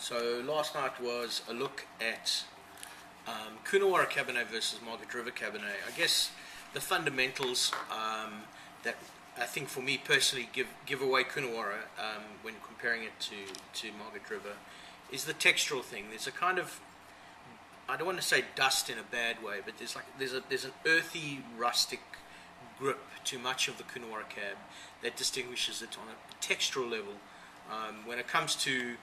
So last night was a look at Coonawarra Cabernet versus Margaret River Cabernet. I guess the fundamentals that I think for me personally give away Coonawarra when comparing it to Margaret River is the textural thing. There's a kind of, I don't want to say dust in a bad way, but there's an earthy, rustic grip to much of the Coonawarra Cab that distinguishes it on a textural level. When it comes to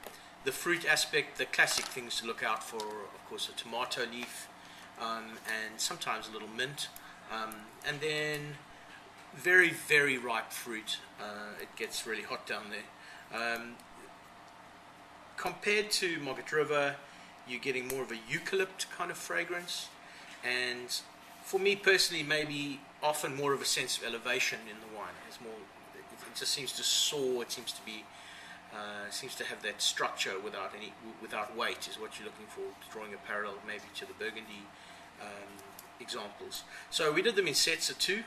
the fruit aspect, the classic things to look out for, of course, a tomato leaf, and sometimes a little mint, and then very, very ripe fruit. It gets really hot down there. Compared to Margaret River, you're getting more of a eucalypt kind of fragrance, and for me personally, maybe often more of a sense of elevation in the wine. It's more, it just seems to soar. It seems to be, seems to have that structure without weight is what you're looking for. Drawing a parallel maybe to the Burgundy examples. So we did them in sets of two.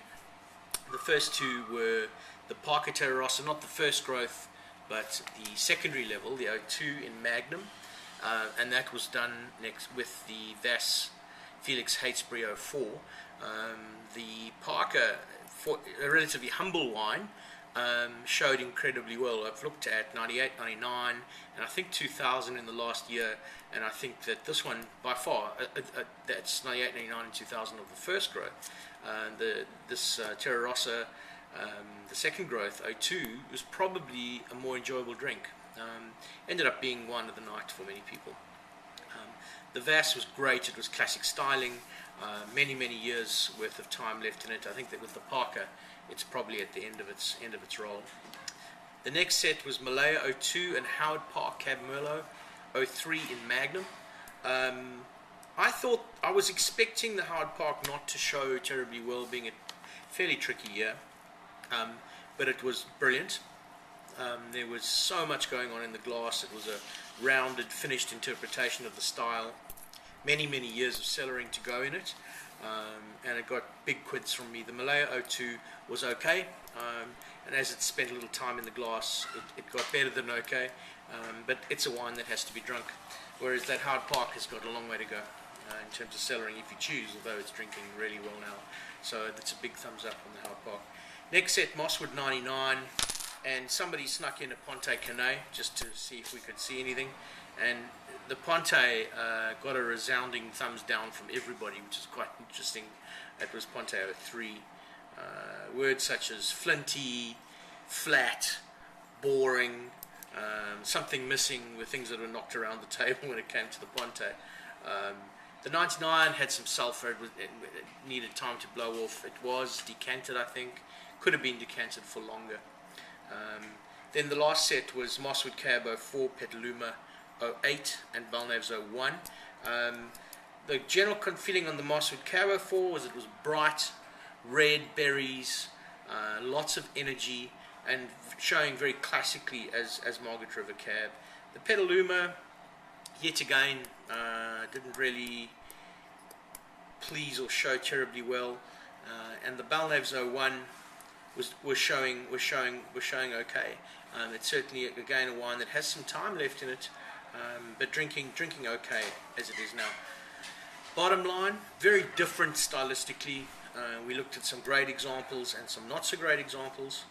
The first two were the Parker Terra Rossa, not the first growth, but the secondary level, the 02 in Magnum, and that was done next with the Vass Felix Heytesbury 04. The Parker, for a relatively humble wine, showed incredibly well. I've looked at 98, 99, and I think 2000 in the last year, and I think that this one, by far, that's 98, 99, and 2000 of the first growth. This Terra Rossa, the second growth, 02, was probably a more enjoyable drink. Ended up being wine of the night for many people. The Vass was great. It was classic styling, many years worth of time left in it. I think that with the Parker, it's probably at the end of its role. The next set was Malaya 02 and Howard Park Cab Merlot 03 in Magnum. I was expecting the Howard Park not to show terribly well, being a fairly tricky year, but it was brilliant. There was so much going on in the glass. It was a rounded, finished interpretation of the style. Many years of cellaring to go in it, and it got big quids from me. The Malaya 02 was okay, and as it spent a little time in the glass, it got better than okay, but it's a wine that has to be drunk, whereas that Howard Park has got a long way to go in terms of cellaring if you choose, although it's drinking really well now. So that's a big thumbs up on the Howard Park. Next set, Mosswood 99, and somebody snuck in a Ponte Canet just to see if we could see anything, and the Ponte got a resounding thumbs down from everybody, which is quite interesting. It was Ponte 03. Words such as flinty, flat, boring, something missing were things that were knocked around the table when it came to the Ponte. The 99 had some sulfur. It needed time to blow off. It was decanted, I think. Could have been decanted for longer. Then the last set was Mosswood Cab 04, Petaluma 08, and Balnaves 01. The general feeling on the Mosswood Cab 04 was it was bright, red berries, lots of energy, and showing very classically as Margaret River Cab. The Petaluma, yet again, didn't really please or show terribly well, and the Balnaves 01 was showing okay. It's certainly again a wine that has some time left in it, but drinking okay as it is now. Bottom line, very different stylistically. We looked at some great examples and some not so great examples.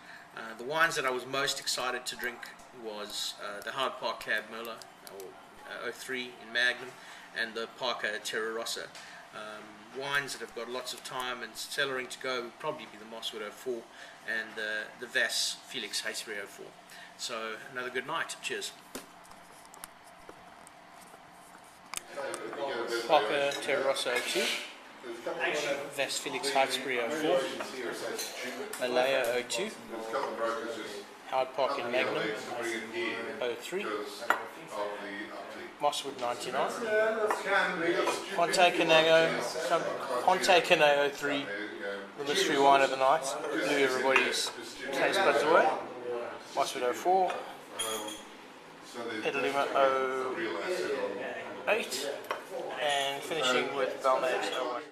The wines that I was most excited to drink was the Howard Park Cab Merlot, or 03 in Magnum, and the Parker Terra Rossa. Wines that have got lots of time and cellaring to go would probably be the Mosswood 04 and the Vass Felix Heytesbury 04. So another good night. Cheers. Parker Terra Rossa 02, Vass Felix Heytesbury 04, Malaya 02, Howard Park in Magnum 03, Mosswood 99, Ponte Canet 03, the mystery wine of the night, blew everybody's taste buds away. Mosswood 04, Petaluma 08, and finishing with Balnaves 01.